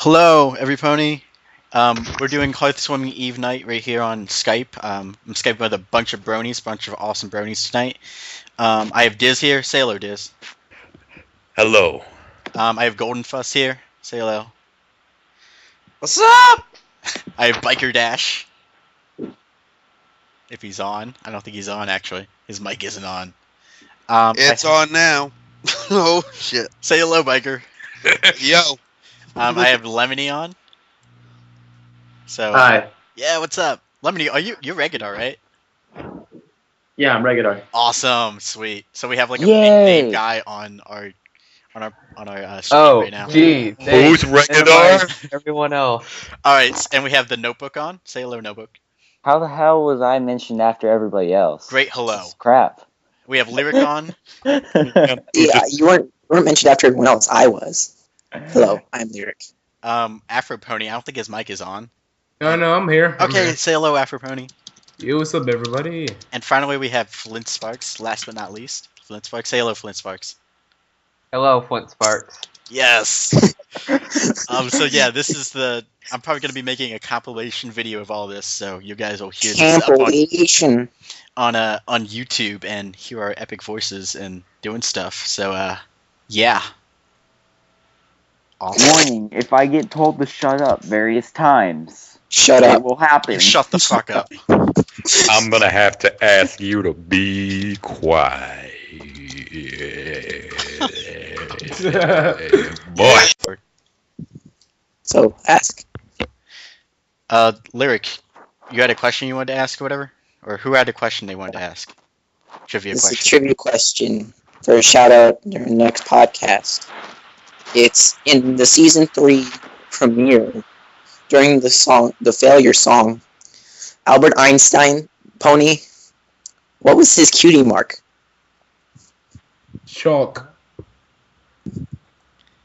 Hello, everypony. We're doing Hearth Swimming Eve night right here on Skype. I'm Skyped with a bunch of bronies, bunch of awesome bronies tonight. I have Diz here. Say hello, Diz. Hello. I have Golden Fuss here. Say hello. What's up? I have Biker Dash. If he's on. I don't think he's on, actually. His mic isn't on. It's on now. Oh, shit. Say hello, Biker. Yo. I have Lemony on. So, Hi. Yeah, what's up? Lemony, you're regular, right? Yeah, I'm regular. Awesome, sweet. So we have like a Yay. big name guy on our stream right now. Gee, Who's regular? Everyone else. All right, and we have the Notebook on. Say hello, Notebook. How the hell was I mentioned after everybody else? Great hello. This is crap. We have Lyric on. Yeah, you weren't mentioned after everyone else. I was. Hello, I'm Lyric. Afro Pony. I don't think his mic is on. No, I'm here. Okay, say hello, Afro Pony. Yo, what's up, everybody? And finally, we have Flint Sparks. Last but not least, Flint Sparks. Say hello, Flint Sparks. Hello, Flint Sparks. Yes. So yeah, this is I'm probably gonna be making a compilation video of all this, so you guys will hear this up Compilation. on YouTube and hear our epic voices and doing stuff. So yeah. Awesome. Warning, if I get told to shut up various times, Shut it up. will happen. You shut the fuck up. I'm gonna have to ask you to be quiet. Boy. So, ask. Lyric, you had a question you wanted to ask or whatever? Or who had a question they wanted to ask? Trivia This is a question. trivia question for a shout out during the next podcast. It's in the season 3 premiere during the failure song. Albert Einstein, Pony. What was his cutie mark? Chalk.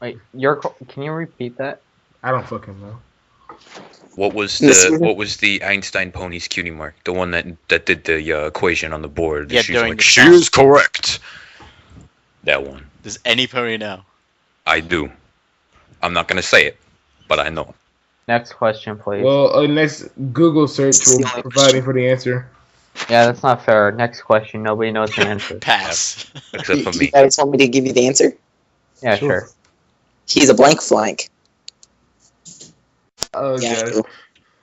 Wait, can you repeat that? I don't fucking know. What was the Einstein pony's cutie mark? The one that did the equation on the board. Yeah, She's during like, the she song. is correct. That one. Does any pony know? I do. I'm not gonna say it, but I know. Next question, please. Well, next Google search will provide me for the answer. Yeah, that's not fair. Next question. Nobody knows the answer. Pass. Except for You me. guys want me to give you the answer? Yeah, Sure. sure. He's a blank flank. Oh, Yeah, God.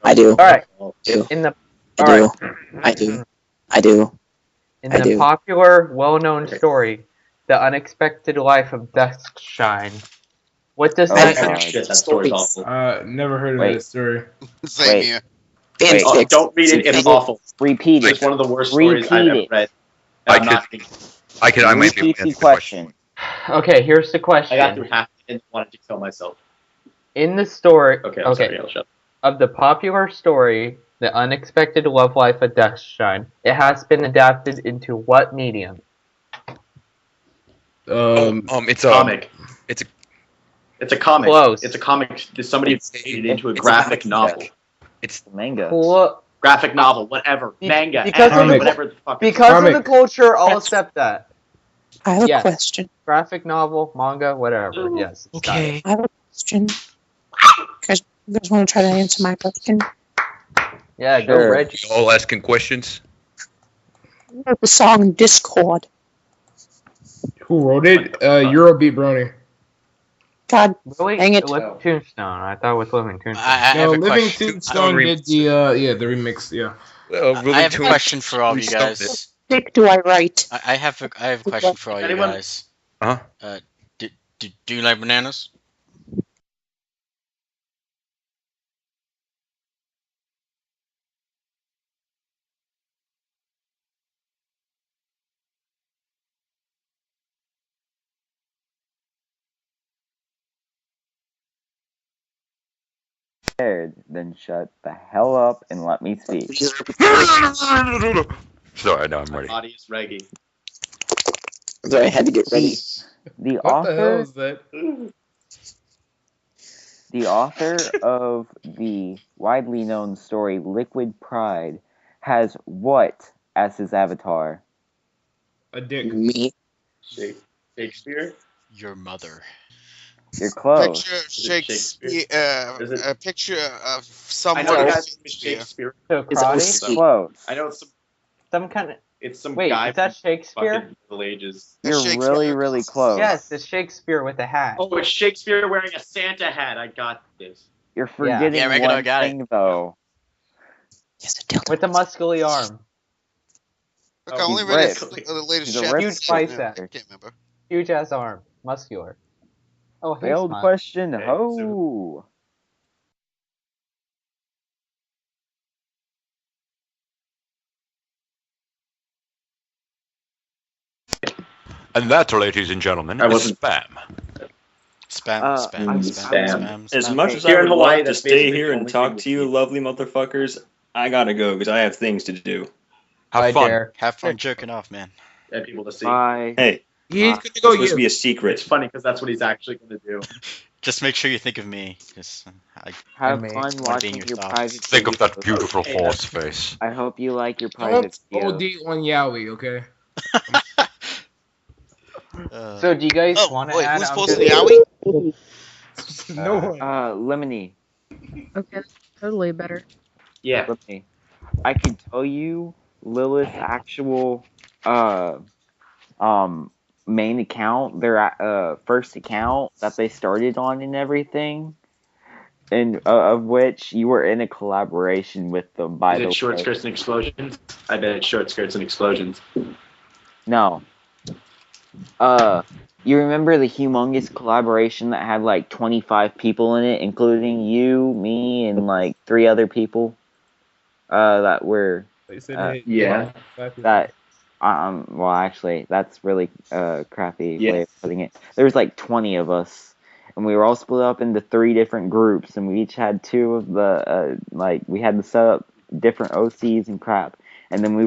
I do. All right. do. In the I all do. right. I do. I do. In I the do. popular, well-known story, "The Unexpected Life of Duskshine," what does I- that? Shit, that story's awful. Never heard of Wait. that story. Same Wait. here. Wait. Fanfics. Don't read it. It's awful. Repeat It's it. one of the worst stories I've Repeat ever it. read. I I'm not kidding. I might be able Repeat to the answer the question. question. Okay, here's the question. I got through half and wanted to kill myself. In the story, Okay, I'm sorry. I'll shut up. of the popular story, "The Unexpected Love Life of Duskshine," it has been adapted into what medium? It's a Comic. it's a- It's a comic. Close. It's a comic. Somebody made it into a It's a graphic comic novel. it's Manga. Graphic novel, whatever. Manga, because anime, of the- whatever the fuck. Because Comic. of the culture, I'll accept that. I have a Yes. question. Graphic novel, manga, whatever. Yes. it's got it. I have a question. You guys want to try to answer my question? Yeah, go Sure. Reggie. all asking questions. Who wrote the song Discord? Who wrote it? Eurobeat Brony. God, Really? Dang it. Living Tombstone. I thought it was Living Tombstone. I have No, a Living question. Tombstone did the remix. Yeah. I have a question for all of you guys. dick do I write? I have a question for all you Anyone? guys. Huh? Do you like bananas? Then shut the hell up and let me speak. Sorry, no, I'm My ready. body is reggae. Sorry, I had to get ready. The What the hell author, is that? the author of the widely known story Liquid Pride has what as his avatar? A dick. Me. Shakespeare? Your mother. You're close. Picture of Shakespeare? A picture of I someone. know of that's Shakespeare. Shakespeare. So Is that karate? what- Close. I know it's Some kind of. some Wait, guy is that from Shakespeare? fucking Middle Ages. That's You're Shakespeare. really, really close. Yes, it's Shakespeare with a hat. Oh, it's Shakespeare wearing a Santa hat. I got this. You're forgetting Yeah, Regular one got it. thing, though. Yes, a dildo. With a muscly arm. Look, I only He's read ripped. the latest He's a chapter. ripped bicep. I can't remember. Huge ass arm. Muscular. Oh, hey, Failed Smile. question. Okay, Ho. And that, ladies and gentlemen, I is wasn't- spam. Spam. As much as Here I in would Hawaii, love to that's stay basically here the and only talk thing to we you, eat. lovely motherfuckers, I gotta go because I have things to do. Have Bye, fun. Derek. Have fun jerking off, man. And people to see. Bye. Hey, He's gonna it's go supposed to be you. a secret. It's funny because that's what he's actually going to do. Just make sure you think of me. Have Mate. fun Wanna be in watching your your thoughts. private Think of that videos. beautiful Hey, horse face. I hope you like your Don't private videos. OD on Yowie, okay? So, do you guys Oh, want to wait, add? who's I'm posting just- Yowie? No one. Lemony. Okay, that's totally better. Yeah. Lemony. I can tell you Lilith's actual main account, their first account that they started on and everything, and of which you were in a collaboration with them. By Is the it short way, skirts and explosions? I bet it's short skirts and explosions. no. You remember the humongous collaboration that had like 25 people in it, including you, me, and like 3 other people. That were They said Yeah. that. Well, actually, that's really crappy Yeah. way of putting it. There was like 20 of us, and we were all split up into 3 different groups, and we each had 2 of the like we had to set up different OCs and crap, and then we.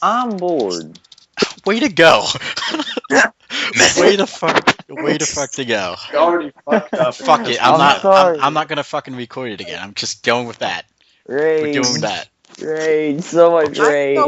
I'm bored. Way to go! way to fuck to go. You already fucked up. Fuck it. I'm sorry. I'm not gonna fucking record it again. I'm just going with that. Rage. We're doing that. Rage. So much rage.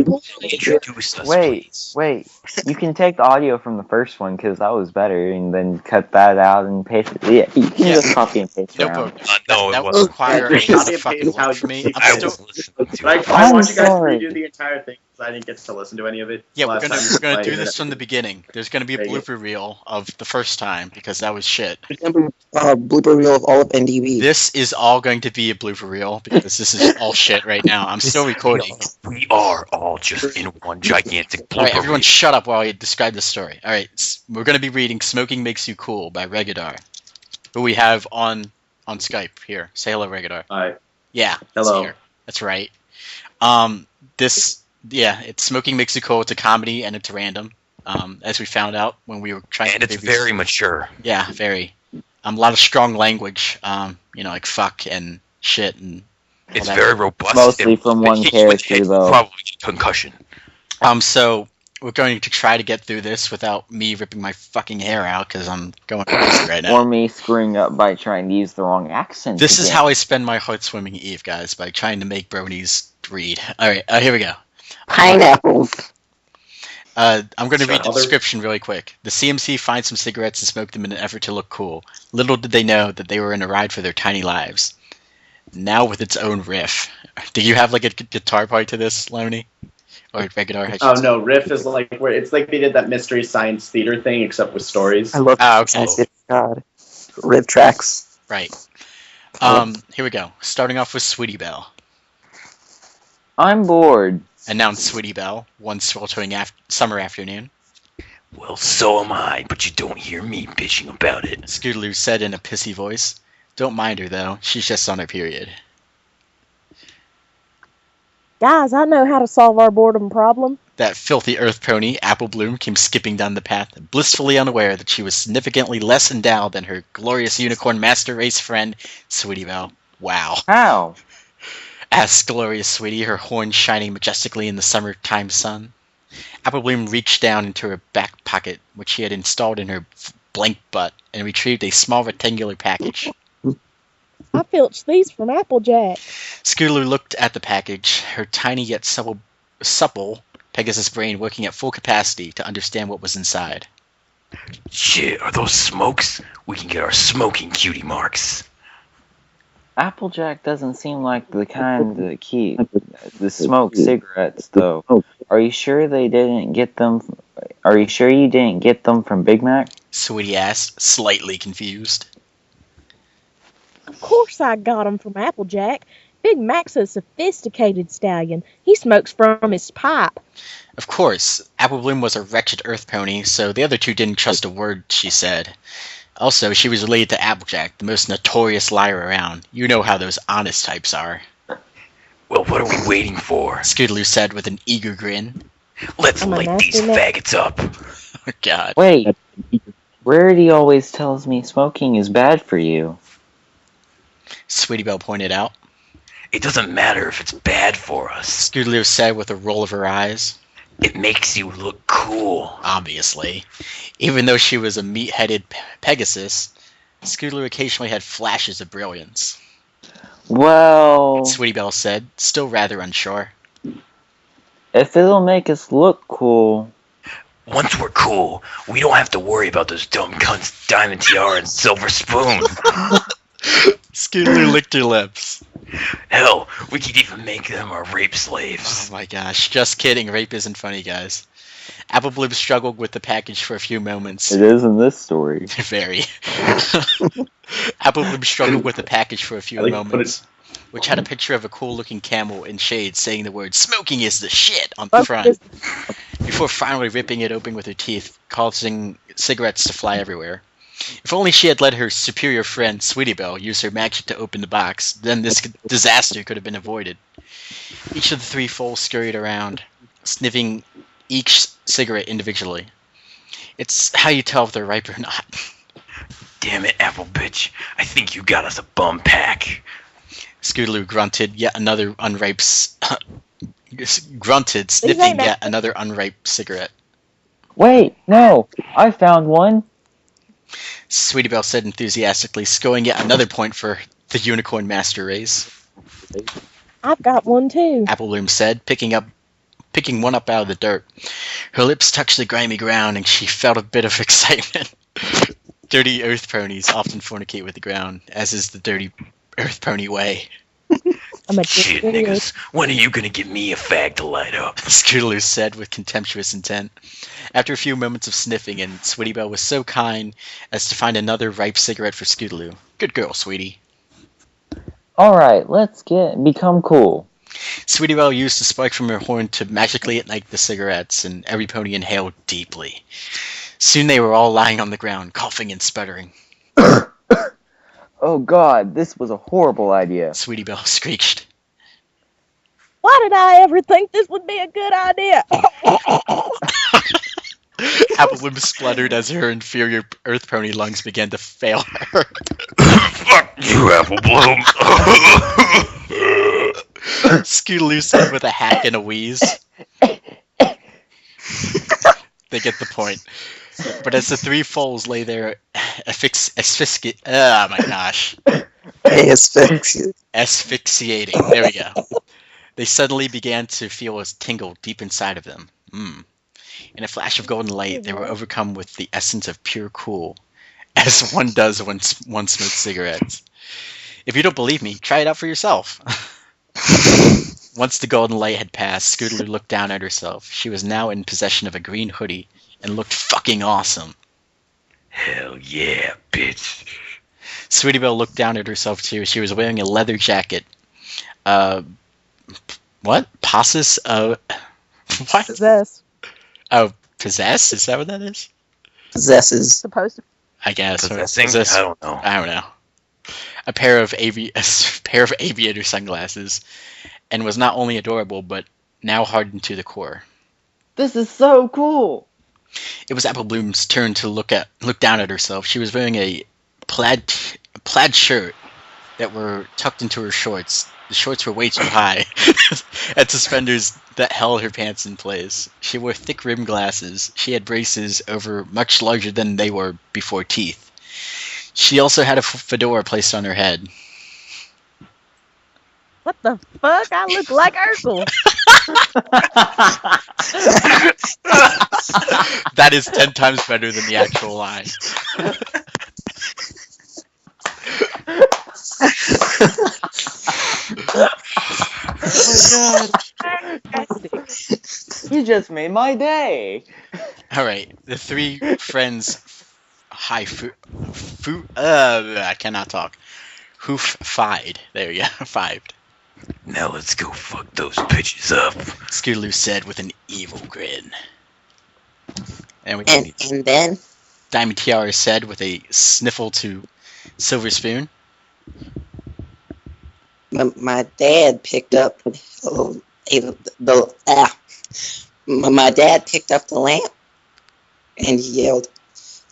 Introduce us, Wait, please. wait. You can take the audio from the first one because that was better, and then cut that out and paste it. Yeah, you can Yeah. just copy and paste No, around. but No, that it would wasn't. require Yeah, a copy and fucking paste how watch for you me. see I'm I fit. still. was listening to But it. I I'm want you guys sorry. to redo the entire thing because I didn't get to listen to any of it. Yeah, last we're time gonna I do did this it. from the beginning. There's gonna be a There you go. blooper reel of the first time because that was shit. Remember, blooper reel of all of NDB. This is all going to be a blooper reel because this is all shit right now. I'm still recording. We are all just in one gigantic All right, blooper everyone, reel. shut up while I describe the story. All right, we're gonna be reading "Smoking Makes You Cool" by Regadar, who we have on Skype here. Say hello, Regadar. Alright. Yeah, he's Hello. here. That's right. It's "Smoking Makes You Cool." It's a comedy and it's random. As we found out when we were trying. And to it's do these- very mature. Yeah, very. A lot of strong language. Like fuck and shit and. all It's that. very robust. Mostly It- from it one hits you with character, hit, though. Probably concussion. So we're going to try to get through this without me ripping my fucking hair out because I'm going crazy right now. Or me screwing up by trying to use the wrong accent. This is again. how I spend my heart swimming eve, guys, by trying to make Bronies read. All right, here we go. Pineapple. I'm going to read the Other- description really quick. The CMC finds some cigarettes and smoked them in an effort to look cool. Little did they know that they were in a ride for their tiny lives. Now with its own riff. Do you have like a guitar part to this, Lemony? Or Regadar? Oh no, Riff is like where it's like they did that mystery science theater thing except with stories. I love Okay. God. Rib tracks. Right. Here we go. Starting off with Sweetie Belle. I'm bored. Announced Sweetie Belle one sweltering summer afternoon. Well, so am I, but you don't hear me bitching about it. Scootaloo said in a pissy voice. Don't mind her, though. She's just on her period. Guys, I know how to solve our boredom problem. That filthy earth pony, Apple Bloom, came skipping down the path, blissfully unaware that she was significantly less endowed than her glorious unicorn master race friend, Sweetie Belle. Wow. How? Asked glorious Sweetie, her horn shining majestically in the summertime sun. Apple Bloom reached down into her back pocket, which she had installed in her blank butt, and retrieved a small rectangular package. I filched these from Applejack. Scootaloo looked at the package, her tiny yet supple Pegasus brain working at full capacity to understand what was inside. Shit, are those smokes? We can get our smoking cutie marks. Applejack doesn't seem like the kind to keep the smoke cigarettes, though. Are you sure you didn't get them from Big Mac? Sweetie asked, slightly confused. Of course I got 'em from Applejack. Big Mac's a sophisticated stallion. He smokes from his pipe. Of course, Apple Bloom was a wretched earth pony, so the other two didn't trust a word she said. Also, she was related to Applejack, the most notorious liar around. You know how those honest types are. Well, what are we waiting for? Scootaloo said with an eager grin. Let's light these faggots up. Oh, God. Wait, Rarity always tells me smoking is bad for you. Sweetie Belle pointed out. It doesn't matter if it's bad for us. Scootaloo said with a roll of her eyes. It makes you look cool. Obviously. Even though she was a meat-headed Pegasus, Scootaloo occasionally had flashes of brilliance. Well... Sweetie Belle said, still rather unsure. If it'll make us look cool... Once we're cool, we don't have to worry about those dumb cunts' diamond tiara and silver spoon. Scootaloo licked her lips. Hell, we could even make them our rape slaves. Oh my gosh, just kidding, rape isn't funny, guys. Apple Bloom struggled with the package for a few moments. It is in this story. Very. Apple Bloom struggled with the package for a few moments, which had a picture of a cool-looking camel in shades saying the word, "Smoking is the shit," on the front, before finally ripping it open with her teeth, causing cigarettes to fly everywhere. If only she had let her superior friend, Sweetie Belle, use her magic to open the box, then this disaster could have been avoided. Each of the three foals scurried around, sniffing each cigarette individually. It's how you tell if they're ripe or not. Damn it, Apple bitch. I think you got us a bum pack. Scootaloo grunted, sniffing yet another unripe cigarette. Wait, no! I found one! Sweetie Belle said enthusiastically, scoring yet another point for the Unicorn Master Race. I've got one too. Apple Bloom said, picking one up out of the dirt. Her lips touched the grimy ground, and she felt a bit of excitement. Dirty earth ponies often fornicate with the ground, as is the dirty earth pony way. Shit, niggas, when are you gonna give me a fag to light up? Scootaloo said with contemptuous intent. After a few moments of sniffing, and Sweetie Belle was so kind as to find another ripe cigarette for Scootaloo. Good girl, sweetie. Alright, let's become cool. Sweetie Belle used the spark from her horn to magically ignite the cigarettes, and every pony inhaled deeply. Soon they were all lying on the ground, coughing and sputtering. Oh God, this was a horrible idea. Sweetie Belle screeched. Why did I ever think this would be a good idea? Apple Bloom spluttered as her inferior earth pony lungs began to fail her. Fuck you, Apple Bloom. Scootaloo said with a hack and a wheeze. They get the point. But as the three foals lay there asphyxiating, there we go. They suddenly began to feel a tingle deep inside of them. In a flash of golden light, they were overcome with the essence of pure cool, as one does when one smokes cigarettes. If you don't believe me, try it out for yourself. Once the golden light had passed, Scootaloo looked down at herself. She was now in possession of a green hoodie and looked fucking awesome. Hell yeah, bitch. Sweetie Belle looked down at herself too. She was wearing a leather jacket. What? Possess? What? Possess. Oh, possess? Is that what that is? Possesses. Supposed to. I guess. Possessing? I don't know. I don't know. A pair of aviator sunglasses, and was not only adorable, but now hardened to the core. This is so cool. It was Apple Bloom's turn to look down at herself. She was wearing a plaid shirt that were tucked into her shorts. The shorts were way too high, and suspenders that held her pants in place. She wore thick rimmed glasses. She had braces over much larger than they were before teeth. She also had a fedora placed on her head. What the fuck? I look like Urkel. That is 10 times better than the actual line. Oh my god. You just made my day. Alright, the three friends I cannot talk. Hoof-fied. There you go, fived. Now let's go fuck those bitches up. Scootaloo said with an evil grin. And then? Diamond Tiara said with a sniffle to Silver Spoon. My dad picked up my dad picked up the lamp and he yelled,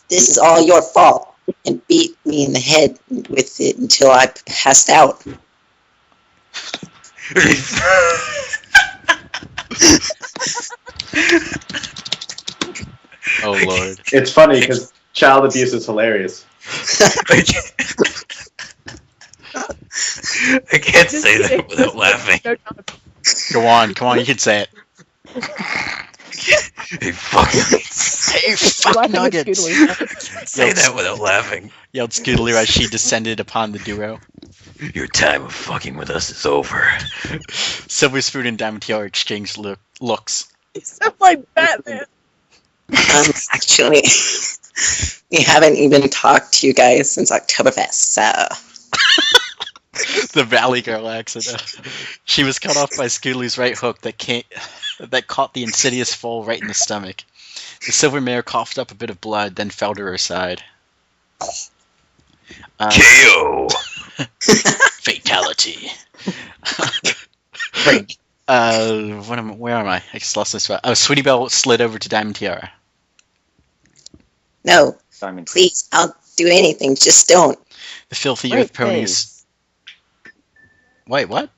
"This is all your fault," and beat me in the head with it until I passed out. Oh Lord. It's funny because child abuse is hilarious. I can't say that without laughing. Go on, come on, you can say it. Hey, fuck nuggets. Hey, fuck nuggets. Say that without laughing. Yelled Scootaloo as she descended upon the duo. Your time of fucking with us is over. Silver Spoon and Diamond Tiara exchanged looks. You sound like Batman. Actually, we haven't even talked to you guys since Oktoberfest, so... The Valley Girl accent. She was cut off by Scootaloo's right hook that caught the insidious foal right in the stomach. The silver mare coughed up a bit of blood, then fell to her side. KO! Fatality. Where am I? I just lost this spot. Oh, Sweetie Belle slid over to Diamond Tiara. No, please, I'll do anything, just don't. The filthy earth ponies... Wait, what?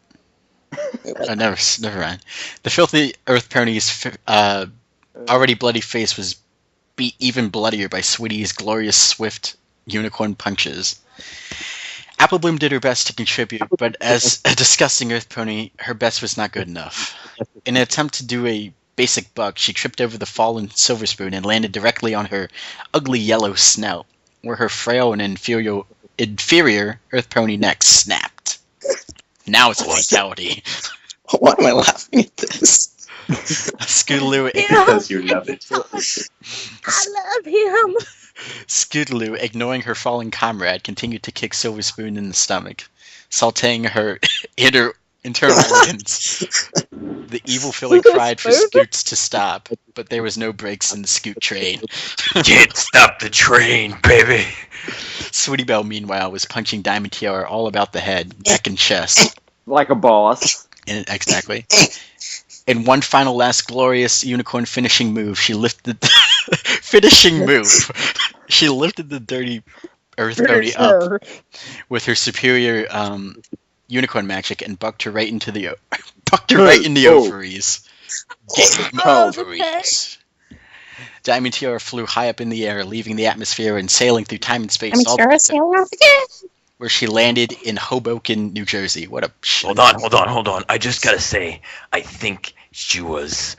Oh, never mind. The filthy earth pony's already bloody face was beat even bloodier by Sweetie's glorious, swift unicorn punches. Apple Bloom did her best to contribute, but as a disgusting earth pony, her best was not good enough. In an attempt to do a basic buck, she tripped over the fallen Silver Spoon and landed directly on her ugly yellow snout, where her frail and inferior earth pony neck snapped. Now it's a fatality. Why am I laughing at this? Scootaloo, Because you love it. I love him. Scootaloo, ignoring her fallen comrade, continued to kick Silver Spoon in the stomach, sauteing her internal organs. The evil filly cried for Scoots to stop, but there was no brakes in the Scoot train. Can't stop the train, baby. Sweetie Belle, meanwhile, was punching Diamond Tiara all about the head, neck, and chest. Like a boss. Exactly. In one final last glorious unicorn finishing move, she lifted the dirty earth pony up with her superior unicorn magic and bucked her right in the ovaries. Ovaries. Diamond Tiara flew high up in the air, leaving the atmosphere and sailing through time and space. Where she landed in Hoboken, New Jersey. What a shit. Hold on. I just gotta say, I think she was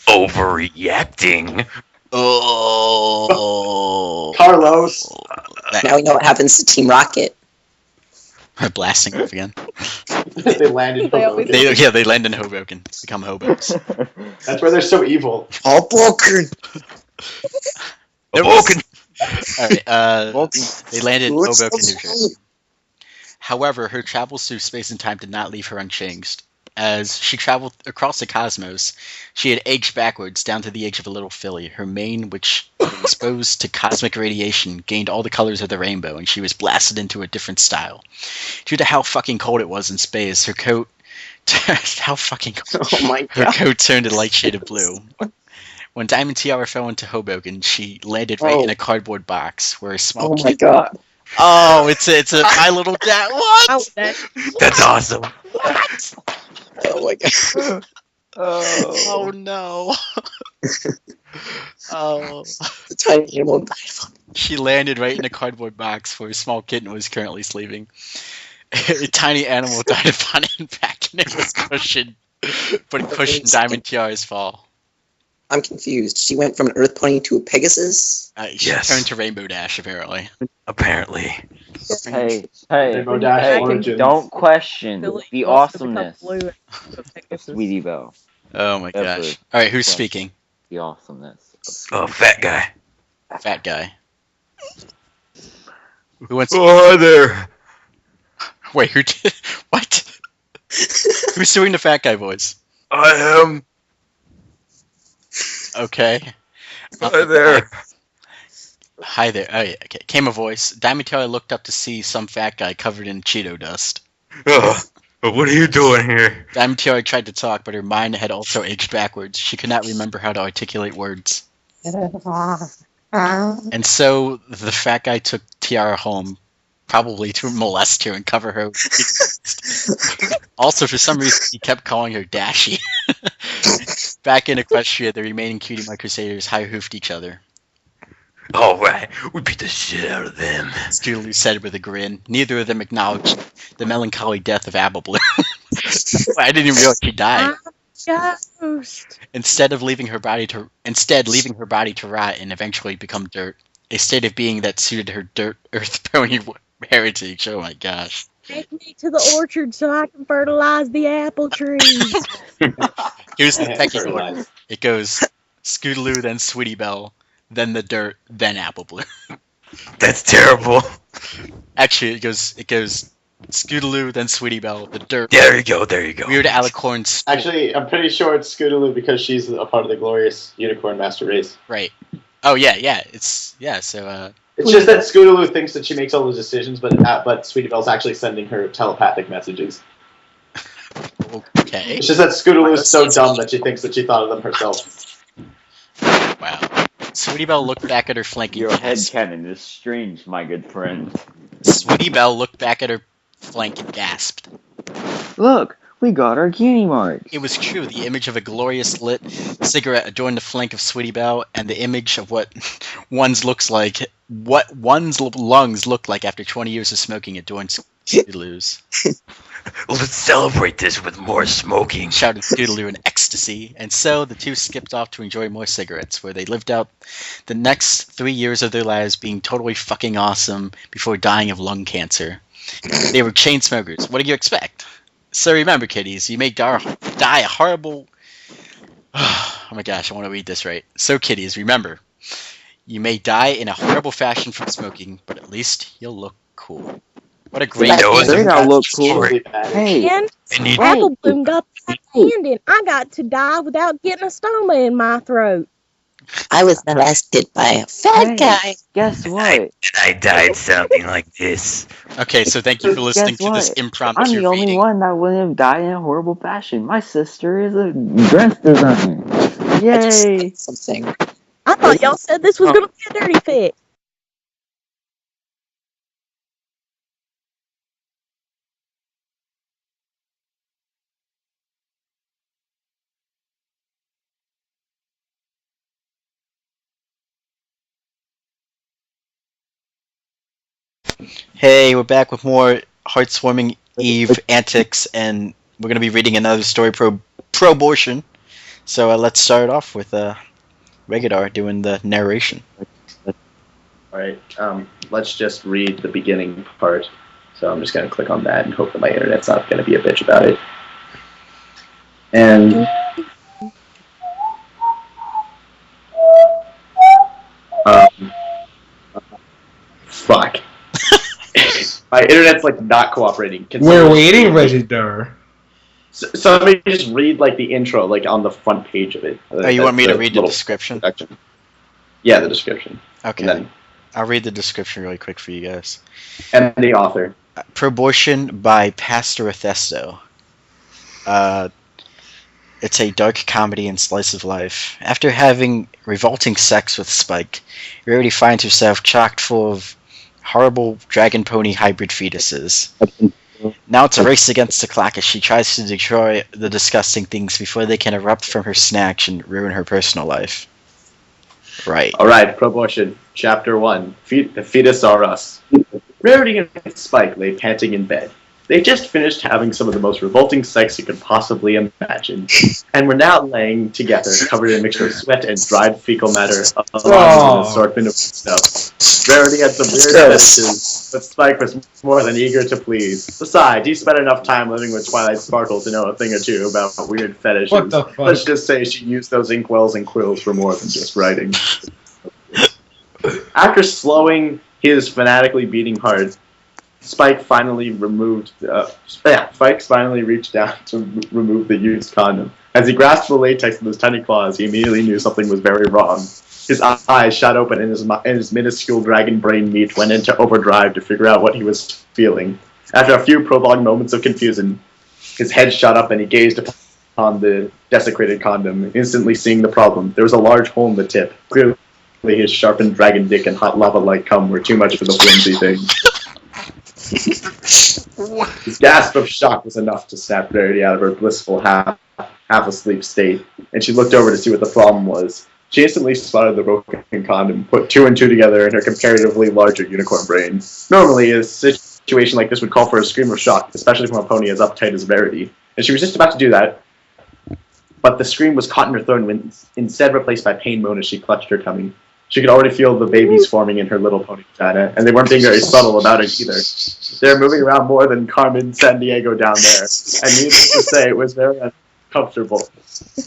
overreacting. Oh. Carlos. Now we know what happens to Team Rocket. Blasting off again. They landed in Hoboken. They land in Hoboken. Become hobos. That's where they're so evil. All broken. Hoboken. Alright, they landed in Hoboken, New Jersey. However, her travels through space and time did not leave her unchanged. As she traveled across the cosmos, she had aged backwards down to the age of a little filly. Her mane, which was exposed to cosmic radiation, gained all the colors of the rainbow, and she was blasted into a different style. Due to how fucking cold it was in space, her coat... how fucking cold... Oh my god. Her coat turned a light shade of blue. When Diamond Tiara fell into Hoboken, she landed right in a cardboard box where a small my god. Oh, it's a My Little Dad. What? That's awesome. What? Oh my god. Oh no. Oh. The tiny animal died. She landed right in a cardboard box where a small kitten was currently sleeping. A tiny animal died upon impact, and it was cushioned, but it cushioned Diamond Tiara's fall. I'm confused. She went from an Earth Pony to a Pegasus? She turned to Rainbow Dash, apparently. Apparently. Hey, Rainbow Dash Origins. don't question Billy the wants to become awesomeness blue and of Sweetie Belle. Oh my That's gosh. a- Alright, who's speaking? The awesomeness. Oh, fat guy. Fat guy. Who wants Oh, hi there. Wait, who did... What? Who's doing the fat guy voice? I am. Okay. Hi there. Hi there. Oh yeah, okay. Came a voice. Diamond Tiara looked up to see some fat guy covered in Cheeto dust. What are you doing here? Diamond Tiara tried to talk, but her mind had also aged backwards. She could not remember how to articulate words. And so the fat guy took Tiara home, probably to molest her and cover her with Cheeto dust. Also, for some reason, he kept calling her Dashy. Back in Equestria, the remaining Cutie Mark Crusaders high-hoofed each other. Alright, we beat the shit out of them. Scootaloo said with a grin. Neither of them acknowledged the melancholy death of Apple Blue. I didn't even realize she died. Ghost. Instead, leaving her body to rot and eventually become dirt. A state of being that suited her dirt earth pony heritage. Oh my gosh. Take me to the orchard so I can fertilize the apple trees. Here's the pecking order. It goes Scootaloo, then Sweetie Belle, then the dirt, then Apple Blue. That's terrible. Actually, it goes Scootaloo, then Sweetie Belle, the dirt. There you go. Weird Alicorn. Actually, I'm pretty sure it's Scootaloo because she's a part of the glorious Unicorn Master Race. Right. Oh yeah. So It's just that Scootaloo thinks that she makes all the decisions, but Sweetie Belle's actually sending her telepathic messages. okay. It's just that Scootaloo is so dumb that she thinks that she thought of them herself. Wow. Sweetie Belle looked back at her flank and Your gasped. headcanon is strange, my good friend. Sweetie Belle looked back at her flank and gasped. Look, we got our cutie marks. It was true. The image of a glorious lit cigarette adorned the flank of Sweetie Belle, and the image of what one's lungs looked like after 20 years of smoking adorned Scootaloo's. Let's celebrate this with more smoking. Shouted Scootaloo in ecstasy, and so the two skipped off to enjoy more cigarettes, where they lived out the next 3 years of their lives being totally fucking awesome before dying of lung cancer. They were chain smokers. What do you expect? So remember, kiddies, you may die a horrible... Oh my gosh, I want to read this right. So kiddies, remember, you may die in a horrible fashion from smoking, but at least you'll look cool. What a great... I'll look cool. Hey, And need Apple Bloom got that hand in. I got to die without getting a stoma in my throat. I was molested by a fat guy. guess what? I died sounding like this. Okay, so thank you for listening Guess to this what? impromptu I'm the only reading. one that wouldn't have died in a horrible fashion. My sister is a dress designer. I just Yay! said something. I thought y'all said this was going to be a dirty fit. Hey, we're back with more heartwarming Eve antics, and we're going to be reading another story pro-abortion. So let's start off with Regadar doing the narration. Alright, let's just read the beginning part. So I'm just going to click on that and hope that my internet's not going to be a bitch about it. And... fuck. My internet's like not cooperating. We're waiting, Regadar. So let me just read like the intro, like on the front page of it. Oh, you want me to read the description? Section. Yeah, the description. Okay. And then, I'll read the description really quick for you guys. and the author. Pro-abortion by Pastor Othesto. It's a dark comedy and slice of life. After having revolting sex with Spike, Rarity finds herself chock full of horrible dragon pony hybrid fetuses. Now it's a race against the clock as she tries to destroy the disgusting things before they can erupt from her snatch and ruin her personal life. Right. Alright, Pro-abortion, Chapter 1. The fetus are us. Rarity and Spike lay panting in bed. They just finished having some of the most revolting sex you could possibly imagine, and were now laying together, covered in a mixture of sweat and dried fecal matter, along with an assortment of stuff. Rarity had some weird fetishes, but Spike was more than eager to please. Besides, he spent enough time living with Twilight Sparkle to know a thing or two about weird fetishes. What the fuck? Let's just say she used those inkwells and quills for more than just writing. After slowing his fanatically beating heart, Spike finally reached down to remove the used condom. As he grasped the latex with his tiny claws, he immediately knew something was very wrong. His eyes shot open and his minuscule dragon brain meat went into overdrive to figure out what he was feeling. After a few prolonged moments of confusion, his head shot up and he gazed upon the desecrated condom, instantly seeing the problem. There was a large hole in the tip. Clearly his sharpened dragon dick and hot lava-like cum were too much for the flimsy thing. His gasp of shock was enough to snap Rarity out of her blissful half-asleep state, and she looked over to see what the problem was. She instantly spotted the broken condom, put two and two together in her comparatively larger unicorn brain. Normally, a situation like this would call for a scream of shock, especially from a pony as uptight as Rarity, and she was just about to do that, but the scream was caught in her throat and instead replaced by pain moan as she clutched her tummy. She could already feel the babies forming in her little pony vagina, and they weren't being very subtle about it either. They were moving around more than Carmen Sandiego down there, and needless to say, it was very uncomfortable.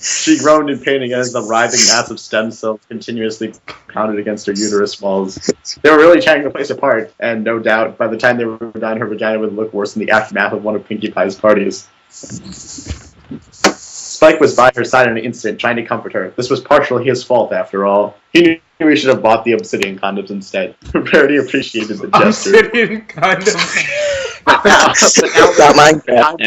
She groaned in pain as the writhing mass of stem cells continuously pounded against her uterus walls. They were really tearing the place apart, and no doubt, by the time they were done, her vagina would look worse than the aftermath of one of Pinkie Pie's parties. Spike was by her side in an instant, trying to comfort her. This was partially his fault, after all. He knew he should have bought the obsidian condoms instead. Rarity appreciated the gesture. Obsidian condoms. Got Minecraft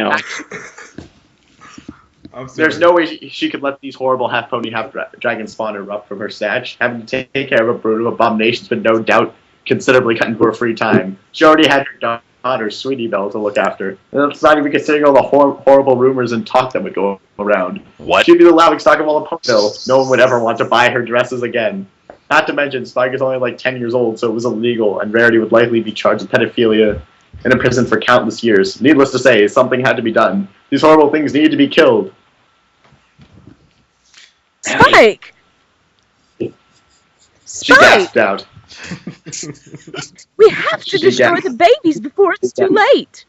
now. There's no way she could let these horrible half-pony, half-dragon spawn erupt from her snatch. Having to take care of a brood of abominations would no doubt considerably cut into her free time. She already had her daughter, Sweetie Belle, to look after. And that's not even considering all the horrible rumors and talk that would go around. What? She'd be the laughingstock of all the ponyville. No one would ever want to buy her dresses again. Not to mention, Spike is only like 10 years old, so it was illegal, and Rarity would likely be charged with pedophilia and imprisoned for countless years. Needless to say, something had to be done. These horrible things needed to be killed. Spike! She gasped out. We have to destroy the babies before it's too late.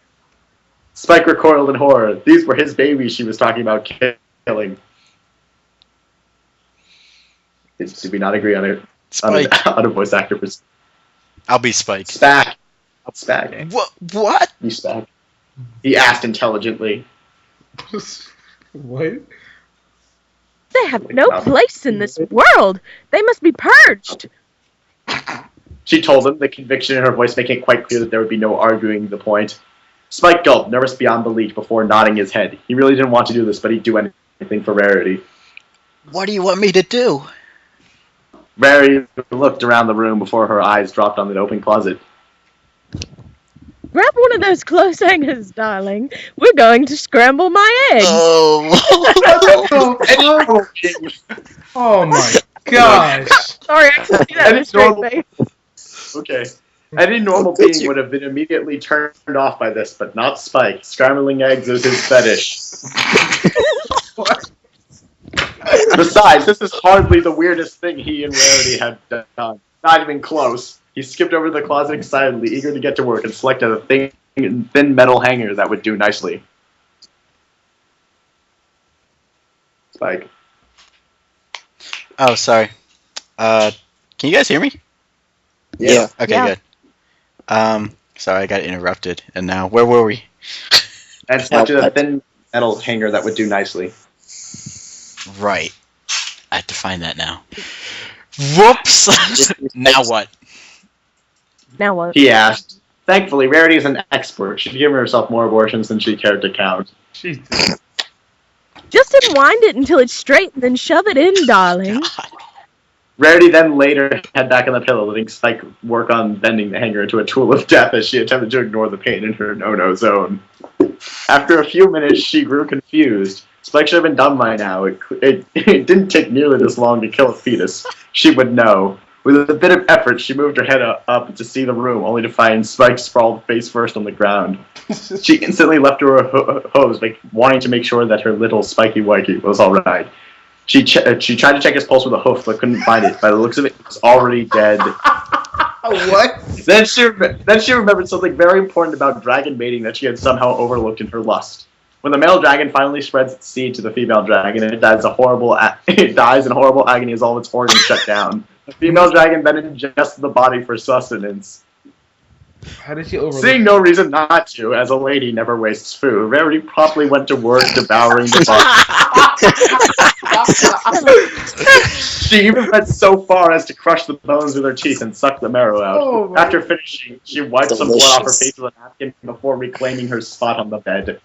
Spike recoiled in horror. These were his babies she was talking about killing. Did we not agree on it? Spike. On a voice actor. I'll be Spike. Spack. Spack. What? You Spack. He asked intelligently. What? They have no place in this world. They must be purged. She told him, the conviction in her voice making it quite clear that there would be no arguing the point. Spike gulped, nervous beyond belief, before nodding his head. He really didn't want to do this, but he'd do anything for Rarity. What do you want me to do? Rarity looked around the room before her eyes dropped on the open closet. Grab one of those clothes hangers, darling. We're going to scramble my eggs. Oh my gosh. Sorry, I couldn't do that in a straight face. Okay. Any normal being would have been immediately turned off by this, but not Spike. Scrambling eggs is his fetish. Besides, this is hardly the weirdest thing he and Rarity had done. Not even close. He skipped over the closet excitedly, eager to get to work, and selected a thin metal hanger that would do nicely. Spike. Oh, sorry. Can you guys hear me? Yeah. Okay, Yeah. good. Sorry, I got interrupted. And now, where were we? And selected a thin metal hanger that would do nicely. Right. I have to find that now. Whoops! Now what? Now what? He asked. Thankfully, Rarity is an expert. She'd given herself more abortions than she cared to count. Jesus. Just unwind it until it's straight and then shove it in, darling. Rarity then laid her head back on the pillow, letting Spike work on bending the hanger into a tool of death as she attempted to ignore the pain in her no-no zone. After a few minutes, she grew confused. Spike should have been done by now. It didn't take nearly this long to kill a fetus. She would know. With a bit of effort, she moved her head up to see the room, only to find Spike sprawled face first on the ground. She instantly left her hose, wanting to make sure that her little spiky wikey was all right. She tried to check his pulse with a hoof, but couldn't find it. By the looks of it, he was already dead. What? Then she remembered something very important about dragon mating that she had somehow overlooked in her lust. When the male dragon finally spreads its seed to the female dragon, it dies in horrible agony as all of its organs shut down. The female dragon then ingests the body for sustenance. How did she overlook? Seeing no reason not to, as a lady never wastes food, Rarity promptly went to work devouring the body. She even went so far as to crush the bones with her teeth and suck the marrow out. Oh, After finishing, she wiped some blood off her face with a napkin before reclaiming her spot on the bed.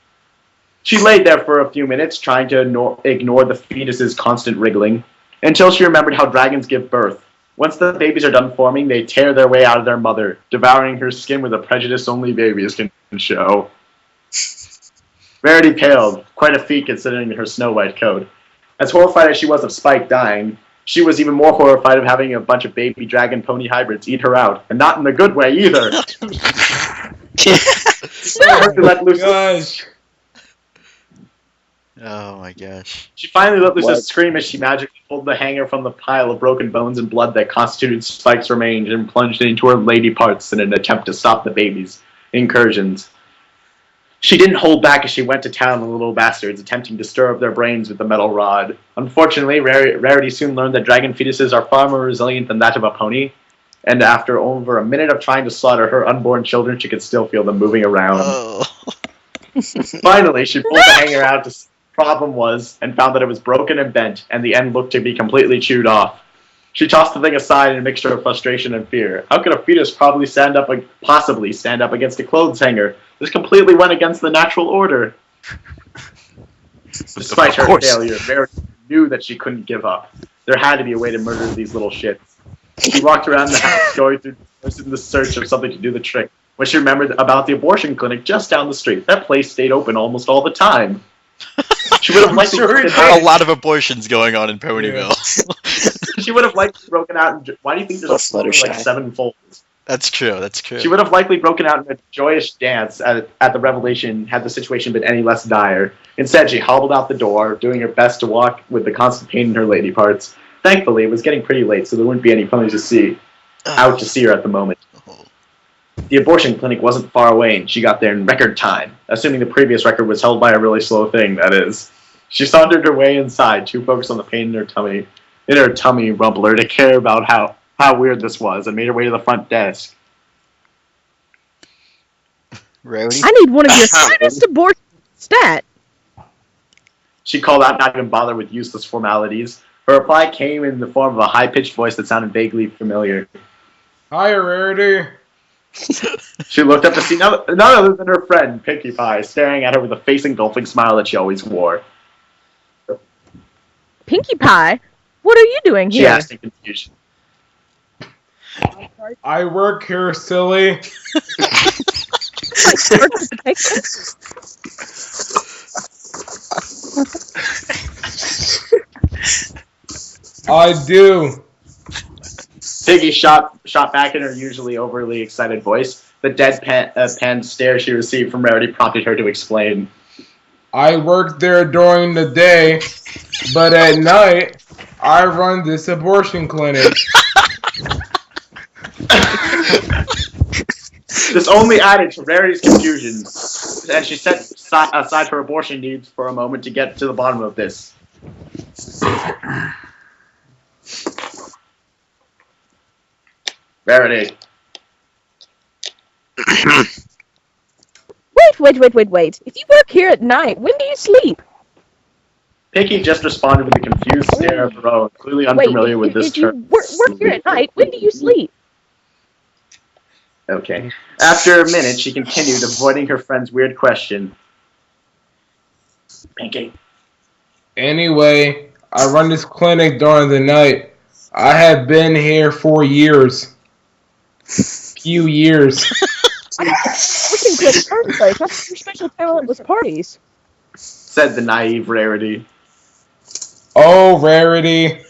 She laid there for a few minutes, trying to ignore the fetus's constant wriggling, until she remembered how dragons give birth. Once the babies are done forming, they tear their way out of their mother, devouring her skin with a prejudice only babies can show. Rarity paled, quite a feat considering her snow-white coat. As horrified as she was of Spike dying, she was even more horrified of having a bunch of baby dragon pony hybrids eat her out, and not in the good way either. Gosh. Oh my gosh. She finally let loose a scream as she magically pulled the hanger from the pile of broken bones and blood that constituted Spike's remains and plunged it into her lady parts in an attempt to stop the baby's incursions. She didn't hold back as she went to town on the little bastards, attempting to stir up their brains with the metal rod. Unfortunately, Rarity soon learned that dragon fetuses are far more resilient than that of a pony, and after over a minute of trying to slaughter her unborn children, she could still feel them moving around. Oh. Finally, she pulled the hanger out to see what the problem was, and found that it was broken and bent, and the end looked to be completely chewed off. She tossed the thing aside in a mixture of frustration and fear. How could a fetus possibly stand up against a clothes hanger? This completely went against the natural order. Despite her failure, Rarity knew that she couldn't give up. There had to be a way to murder these little shits. She walked around the house, going through in the search of something to do the trick. When she remembered about the abortion clinic just down the street, that place stayed open almost all the time. She would have likely a lot of abortions going on in Ponyville. She would have likely broken out. Why do you think there's like 7 folds? That's true. That's true. She would have likely broken out in a joyous dance at the revelation had the situation been any less dire. Instead, she hobbled out the door, doing her best to walk with the constant pain in her lady parts. Thankfully, it was getting pretty late, so there wouldn't be any ponies out to see her at the moment. The abortion clinic wasn't far away, and she got there in record time, assuming the previous record was held by a really slow thing, that is. She sauntered her way inside, too focused on the pain in her tummy rumbler to care about how weird this was, and made her way to the front desk. Rowdy? I need one of your finest abortion stat. She called out, not even bothered with useless formalities. Her reply came in the form of a high-pitched voice that sounded vaguely familiar. Hi, Rarity. She looked up to see none other than her friend, Pinkie Pie, staring at her with a face-engulfing smile that she always wore. Pinkie Pie? What are you doing here? She asked in confusion. I work here, silly. I do. Piggy shot back in her usually overly excited voice. The deadpan stare she received from Rarity prompted her to explain. I work there during the day, but at night, I run this abortion clinic. This only added to Rarity's confusion, as she set aside her abortion needs for a moment to get to the bottom of this. Rarity. Wait. If you work here at night, when do you sleep? Pinkie just responded with a confused stare of her own, clearly unfamiliar with this term. If you work here at night, when do you sleep? Okay. After a minute, she continued, avoiding her friend's weird question. Pinkie. Anyway, I run this clinic during the night. I have been here for years. Few years. We can quit the first place. I thought your special talent was parties. Said the naive Rarity. Oh, Rarity.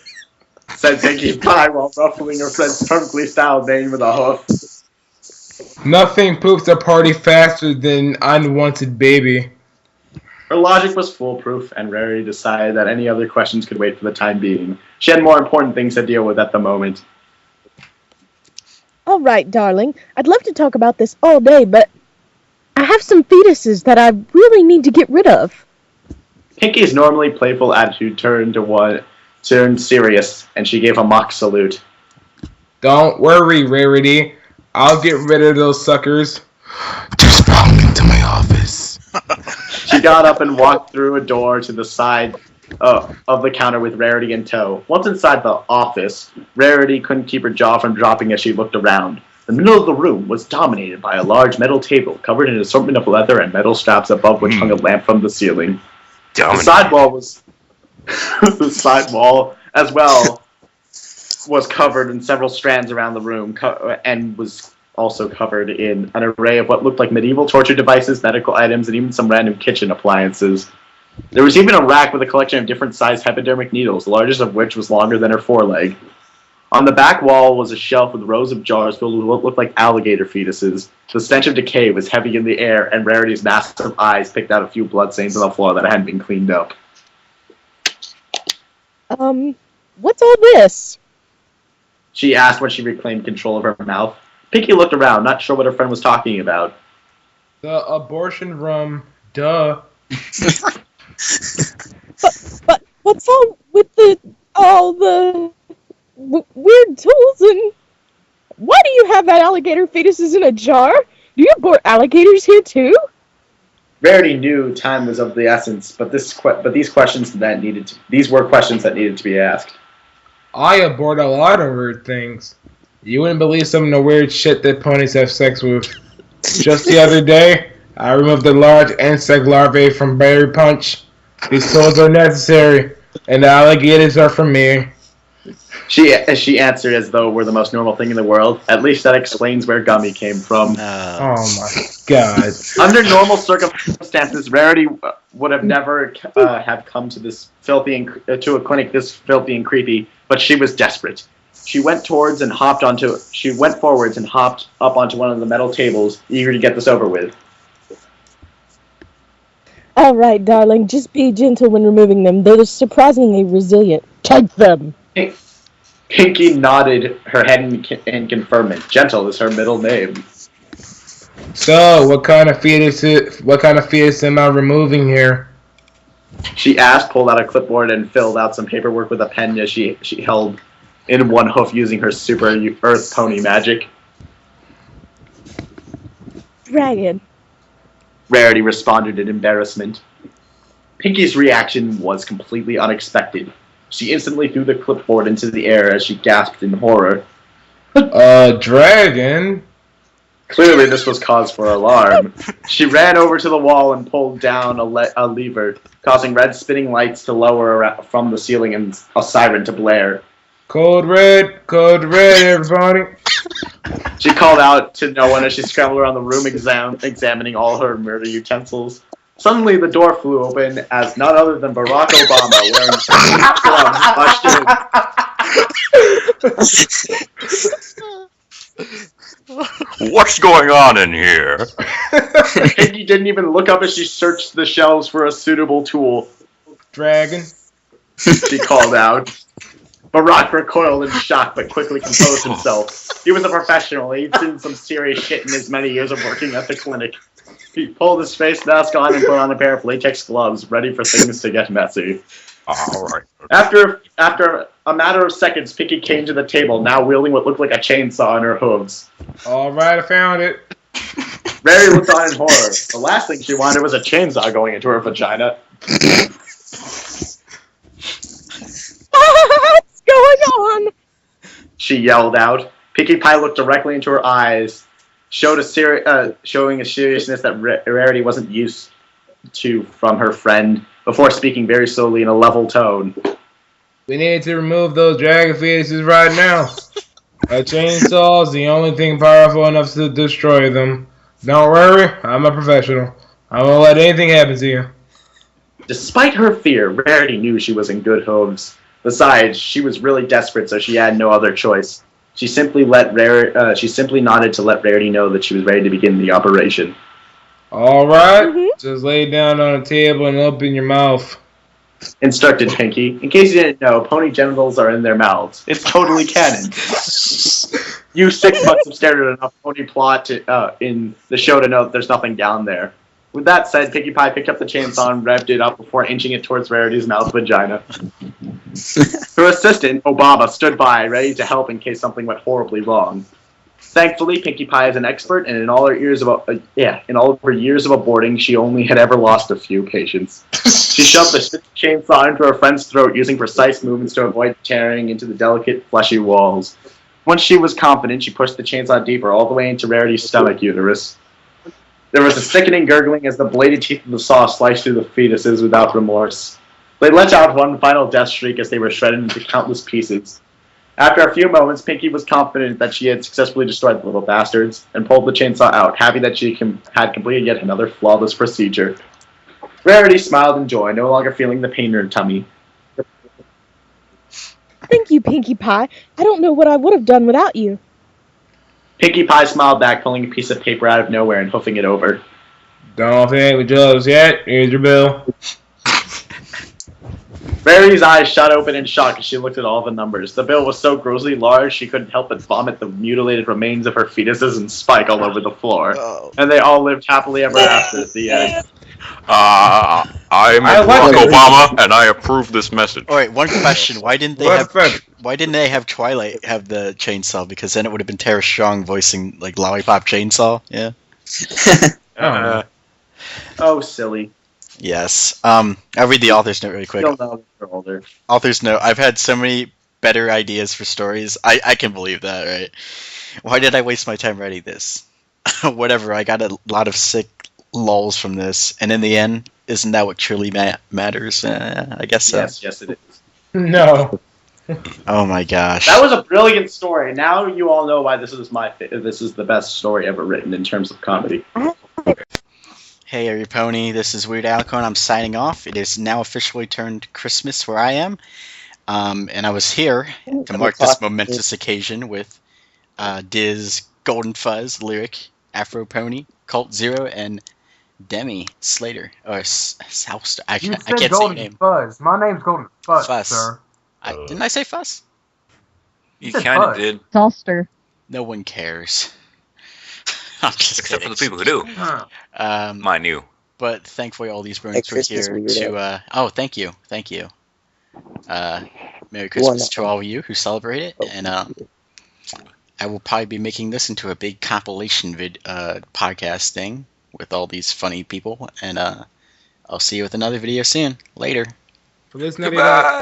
said Pinkie Pie while ruffling her friend's perfectly styled mane with a hoof. Nothing poops a party faster than unwanted baby. Her logic was foolproof, and Rarity decided that any other questions could wait for the time being. She had more important things to deal with at the moment. All right, darling. I'd love to talk about this all day, but I have some fetuses that I really need to get rid of. Pinkie's normally playful attitude turned serious, and she gave a mock salute. Don't worry, Rarity. I'll get rid of those suckers. Just follow me to my office. She got up and walked through a door to the side of the counter with Rarity in tow. Once inside the office, Rarity couldn't keep her jaw from dropping as she looked around. The middle of the room was dominated by a large metal table covered in an assortment of leather and metal straps, above which hung a lamp from the ceiling. The side wall was the side wall as well was covered in several strands around the room, and was also covered in an array of what looked like medieval torture devices, medical items, and even some random kitchen appliances. There was even a rack with a collection of different sized hypodermic needles, the largest of which was longer than her foreleg. On the back wall was a shelf with rows of jars filled with what looked like alligator fetuses. The stench of decay was heavy in the air, and Rarity's massive eyes picked out a few bloodstains on the floor that hadn't been cleaned up. What's all this? She asked when she reclaimed control of her mouth. Pinkie looked around, not sure what her friend was talking about. The abortion room, duh. But what's all with all the weird tools, and why do you have alligator fetuses in a jar? Do you abort alligators here too? Rarity knew time was of the essence, but these were questions that needed to be asked. I abort a lot of weird things. You wouldn't believe some of the weird shit that ponies have sex with. Just the other day, I removed the large insect larvae from Berry Punch. These tools are necessary, and the alligators are for me. She answered as though it were the most normal thing in the world. At least that explains where Gummy came from. Oh my god. Under normal circumstances, Rarity would have never have come to this to a clinic this filthy and creepy, but she was desperate. She went forwards and hopped up onto one of the metal tables, eager to get this over with. All right, darling, just be gentle when removing them. They're surprisingly resilient. Take them. Pinkie nodded her head in confirmation. Gentle is her middle name. So, what kind of fetus am I removing here? She asked, pulled out a clipboard, and filled out some paperwork with a pen as she held in one hoof using her super earth pony magic. Dragon. Rarity responded in embarrassment. Pinkie's reaction was completely unexpected. She instantly threw the clipboard into the air as she gasped in horror. Dragon? Clearly this was cause for alarm. She ran over to the wall and pulled down a lever, causing red spinning lights to lower from the ceiling and a siren to blare. Code red, everybody. She called out to no one as she scrambled around the room examining all her murder utensils. Suddenly the door flew open as none other than Barack Obama wearing gloves ushed in. What's going on in here? Pinkie didn't even look up as she searched the shelves for a suitable tool. Dragon. She called out. Barack recoiled in shock, but quickly composed himself. He was a professional. He'd seen some serious shit in his many years of working at the clinic. He pulled his face mask on and put on a pair of latex gloves, ready for things to get messy. All right. After a matter of seconds, Pinkie came to the table, now wielding what looked like a chainsaw in her hooves. All right, I found it. Rarity looked on in horror. The last thing she wanted was a chainsaw going into her vagina. What's going on? She yelled out. Pinkie Pie looked directly into her eyes, showing a seriousness that Rarity wasn't used to from her friend, before speaking very slowly in a level tone. We need to remove those dragon fetuses right now. A chainsaw is the only thing powerful enough to destroy them. Don't worry, I'm a professional. I won't let anything happen to you. Despite her fear, Rarity knew she was in good hooves. Besides, she was really desperate, so she had no other choice. She simply nodded to let Rarity know that she was ready to begin the operation. All right, just lay down on a table and open your mouth. Instructed Pinky. In case you didn't know, pony genitals are in their mouths. It's totally canon. You 6 months have stared at enough pony plot in the show to know that there's nothing down there. With that said, Pinkie Pie picked up the chainsaw and revved it up before inching it towards Rarity's mouth vagina. Her assistant, Obama, stood by, ready to help in case something went horribly wrong. Thankfully, Pinkie Pie is an expert, and in all her years of aborting, she only had ever lost a few patients. She shoved the chainsaw into her friend's throat, using precise movements to avoid tearing into the delicate, fleshy walls. Once she was confident, she pushed the chainsaw deeper, all the way into Rarity's stomach uterus. There was a sickening gurgling as the bladed teeth of the saw sliced through the fetuses without remorse. They let out one final death shriek as they were shredded into countless pieces. After a few moments, Pinkie was confident that she had successfully destroyed the little bastards, and pulled the chainsaw out, happy that she had completed yet another flawless procedure. Rarity smiled in joy, no longer feeling the pain in her tummy. Thank you, Pinkie Pie. I don't know what I would have done without you. Pinkie Pie smiled back, pulling a piece of paper out of nowhere and hoofing it over. Don't think we chose yet. Here's your bill. Rarity's eyes shot open in shock as she looked at all the numbers. The bill was so grossly large she couldn't help but vomit the mutilated remains of her fetuses and Spike all over the floor. And they all lived happily ever after at the end. I'm Barack Obama, and I approve this message. All right, one question: Why didn't they have Twilight have the chainsaw? Because then it would have been Tara Strong voicing like Lollipop Chainsaw. Yeah. Oh, silly. Yes. I'll read the author's note really quick. You'll know you're older. Author's note: I've had so many better ideas for stories. I can believe that, right? Why did I waste my time writing this? Whatever. I got a lot of sick lulls from this, and in the end, isn't that what truly matters? I guess so. Yes, it is. No. Oh my gosh. That was a brilliant story. Now you all know why this is the best story ever written in terms of comedy. Hey, Airy Pony, this is Weird Alcon. I'm signing off. It is now officially turned Christmas where I am. And I was here to mark this momentous occasion with Diz, Golden Fuzz, Lyric, Afro Pony, Cult Zero, and Demi Slater. Or Southstar. I can't say your name. Fuzz. My name's Golden Fuzz, sir. Didn't I say Fuzz? You kind of did. Saucer. No one cares. I'm just Except kidding. for the people who do. Mind you. But thankfully all these bronies were here to... oh, thank you. Thank you. Merry Christmas to all of you who celebrate it. And I will probably be making this into a big compilation podcast thing with all these funny people. And I'll see you with another video soon. Later. Goodbye.